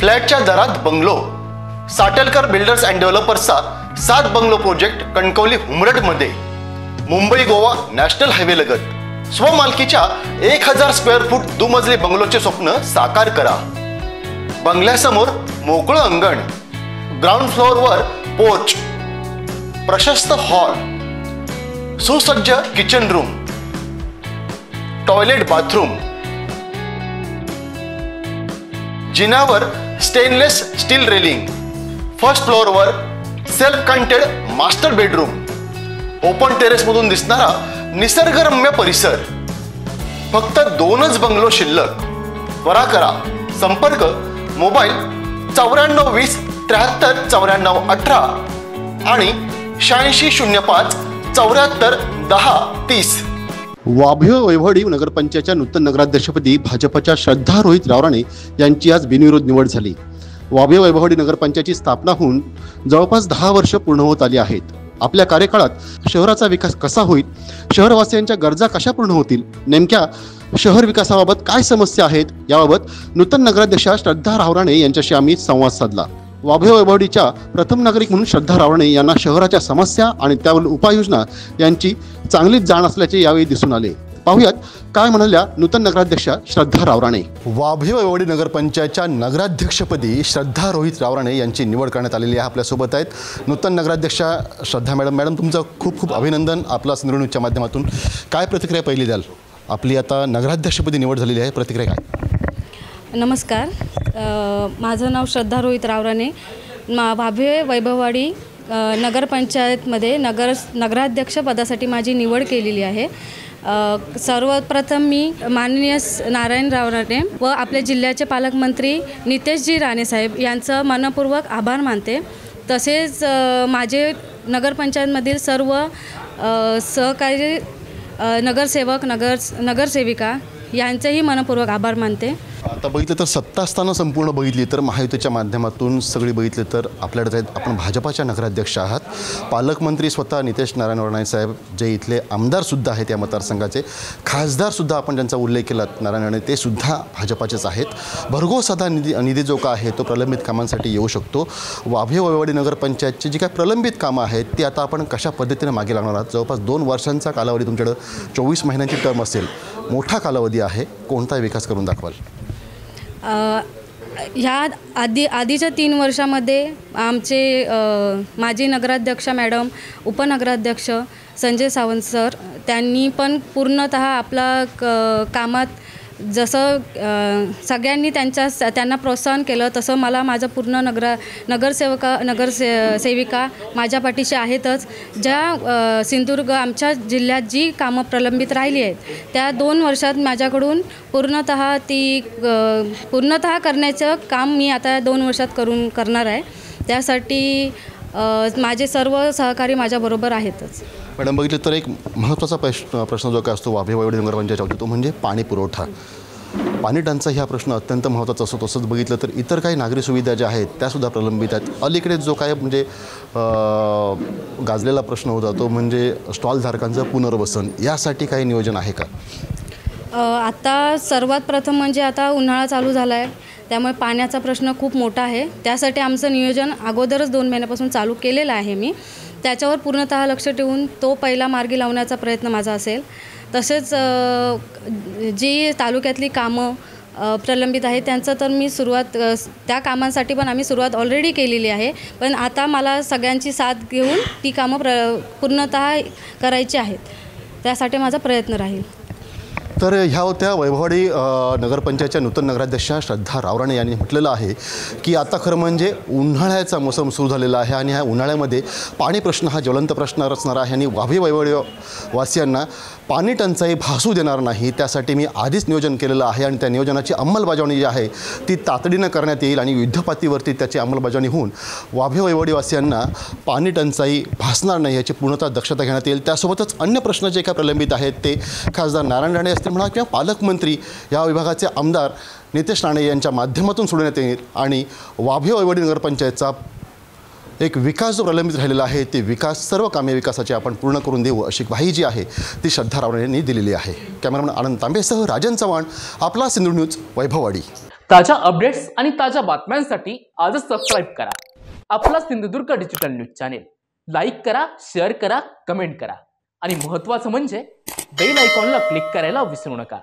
फ्लॅटच्या दरात bungalow. Satelkar builders and डेव्हलपर्सचा 7 बंगलो प्रोजेक्ट कणकवली हुमरडमध्ये. मुंबई गोवा नॅशनल हायवे लगत स्वमालकीच्या 1000 स्क्वेअर फूट दुमजली बंगलोचे स्वप्न साकार करा. बंगल्यासमोर मोकळं अंगण, ग्राउंड फ्लोअरवर पोर्च, प्रशस्त हॉल, सुसज्ज किचन रूम, टॉयलेट बाथरूम, जिन्यावर स्टेनलेस स्टील रेलिंग, फर्स्ट फ्लोअरवर self contained master bedroom, open terrace मधून दिसणारा निसर्गरम्य परिसर. फक्त 2च बंगलो शिल्लक. त्वरा करा. संपर्क मोबाईल 9420 73 94 18 आणि 8605 74 10 30. वाभे वैभववाडी नगरपंचायतच्या नूतन नगराध्यक्षपदी भाजपच्या श्रद्धा रोहित रावराणे यांची आज बिनविरोध निवड झाली. वाभे वैभववाडी नगरपंचायतची स्थापना होऊन जवळपास 10 वर्ष पूर्ण होत आली आहेत. आपल्या कार्यकाळात शहराचा विकास कसा होईल, शहरवासियांच्या गरजा कशा पूर्ण होतील, नेमक्या शहर विकासाबाबत काय समस्या आहेत याबाबत नूतन नगराध्यक्षा श्रद्धा रावराणे यांच्याशी आम्ही संवाद साधला. वाभे वैभववाडीच्या प्रथम नागरिक म्हणून श्रद्धा रावराणे यांना शहराच्या समस्या आणि त्यावरील उपाययोजना यांची चांगलीच जाण असल्याचे यावेळी दिसून आले. पाहुयात काय म्हणाल्या नूतन नगराध्यक्षा श्रद्धा रावराणे. वाभे वैभववाडी नगरपंचायतच्या नगराध्यक्षपदी श्रद्धा रोहित रावराणे यांची निवड करण्यात आलेली आहे. आपल्यासोबत आहेत नूतन नगराध्यक्षा श्रद्धा मॅडम. मॅडम, तुमचं खूप खूप अभिनंदन. आपला सिंधुदुर्ग न्यूजच्या माध्यमातून काय प्रतिक्रिया पहिली द्याल? आपली आता नगराध्यक्षपदी निवड झालेली आहे, प्रतिक्रिया काय? नमस्कार. माझं नाव श्रद्धा रोहित रावराणे. वाभे वैभववाडी नगरपंचायतमध्ये नगराध्यक्ष पदासाठी माझी निवड केलेली आहे. सर्वप्रथम मी माननीय नारायण रावराणे व आपल्या जिल्ह्याचे पालकमंत्री नितेशजी राणेसाहेब यांचं मनपूर्वक आभार मानते. तसेच माझे नगरपंचायतमधील सर्व सहकारी नगरसेवक नगरसेविका यांचेही मनपूर्वक आभार मानते. आता बघितलं तर सत्ता असताना संपूर्ण बघितली तर महायुतीच्या माध्यमातून सगळी बघितले तर आपल्याकडे आपण भाजपाच्या नगराध्यक्ष आहात. पालकमंत्री स्वतः नितेश नारायण राणे साहेब, जे इथले आमदारसुद्धा आहेत या मतदारसंघाचे, खासदारसुद्धा आपण ज्यांचा उल्लेख केला नारायण राणे, ते सुद्धा भाजपाचेच आहेत. भरघोस साधा निधी जो का आहे तो प्रलंबित कामांसाठी येऊ शकतो. वाभे वैभववाडी नगरपंचायतची जी काही प्रलंबित कामं आहेत ती आता आपण कशा पद्धतीने मागे लागणार आहात? जवळपास 2 वर्षांचा कालावधी तुमच्याकडं, 24 महिन्यांची टर्म असेल, मोठा कालावधी आहे. कोणता विकास करून दाखवाल? ह्या आधीच्या 3 वर्षामध्ये आमचे माजी नगराध्यक्ष मॅडम, उपनगराध्यक्ष संजय सावंत सर, त्यांनी पण पूर्णतः आपला कामात जसं सगळ्यांनी त्यांना प्रोत्साहन केलं तसं मला माझं पूर्ण नगरसेविका माझ्या पाठीशी आहेतच. ज्या सिंधुदुर्ग आमच्या जिल्ह्यात जी कामं प्रलंबित राहिली आहेत त्या 2 वर्षात माझ्याकडून पूर्णतः करण्याचं काम मी आता 2 वर्षात करणार आहे. त्यासाठी माझे सर्व सहकारी माझ्याबरोबर आहेतच. मॅडम, बघितलं तर एक महत्त्वाचा प्रश्न जो काय असतो वाभे वैभववाडी नगरपंचायतच्या तो म्हणजे पाणी पुरवठा. पाणी टंचाई हा प्रश्न अत्यंत महत्त्वाचा असतो. तसंच बघितलं तर इतर काही नागरी सुविधा ज्या आहेत त्यासुद्धा प्रलंबित आहेत. अलीकडे जो काय म्हणजे गाजलेला प्रश्न होता तो म्हणजे स्टॉलधारकांचं पुनर्वसन, यासाठी काही नियोजन आहे का? आता सर्वात प्रथम म्हणजे आता उन्हाळा चालू झाला आहे, त्यामुळे पाण्याचा प्रश्न खूप मोठा आहे. त्यासाठी आमचं नियोजन अगोदरच 2 महिन्यापासून चालू केलेलं आहे. मी त्याच्यावर पूर्णतः लक्ष ठेवून तो पहिला मार्गी लावण्याचा प्रयत्न माझा असेल. तसेच जी तालुक्यातली कामं प्रलंबित आहेत त्यांचं तर मी त्या कामांसाठी पण आम्ही सुरुवात ऑलरेडी केलेली आहे. पण आता मला सगळ्यांची साथ घेऊन ती कामं पूर्णतः करायची आहेत. त्यासाठी माझा प्रयत्न राहील. तर ह्या होत्या वैभववाडी नगरपंचायतच्या नूतन नगराध्यक्षा श्रद्धा रावराणे यांनी म्हटलेलं आहे की आता खरं म्हणजे उन्हाळ्याचा मोसम सुरू झालेला आहे आणि ह्या उन्हाळ्यामध्ये पाणी प्रश्न हा ज्वलंत प्रश्न असणार आहे आणि वाभे वैभववाडी वासियांना पाणी टंचाई भासू देणार नाही, त्यासाठी मी आधीच नियोजन केलेलं आहे आणि त्या नियोजनाची अंमलबजावणी जी आहे ती तातडीनं करण्यात येईल आणि युद्धपातळीवरती त्याची अंमलबजावणी होऊन वाभे वैभववाडीवासियांना पाणी टंचाई भासणार नाही याची पूर्णतः दक्षता घेण्यात येईल. त्यासोबतच अन्य प्रश्न जे काय प्रलंबित आहेत ते खासदार नारायण राणे असतील म्हणा किंवा पालकमंत्री या विभागाचे आमदार नितेश राणे यांच्या माध्यमातून सोडण्यात येईल आणि वाभे वैभववाडी नगरपंचायतचा एक विकास जो प्रलंबित राहिलेला आहे ते विकास, सर्व कामे विकासाची आपण पूर्ण करून देऊ अशी ग्वाही जी आहे ती श्रद्धा रावराणे यांनी दिलेली आहे. कॅमेरामॅन आनंद तांबेसह राजन चव्हाण, आपला सिंधुदुर्ग न्यूज, वैभववाडी. ताज्या अपडेट्स आणि ताज्या बातम्यांसाठी आजच सबस्क्राईब करा आपला Sindhudurg digital news channel. Like करा, शेअर करा, कमेंट करा आणि महत्त्वाचं म्हणजे बेल आयकॉनला क्लिक करायला विसरू नका.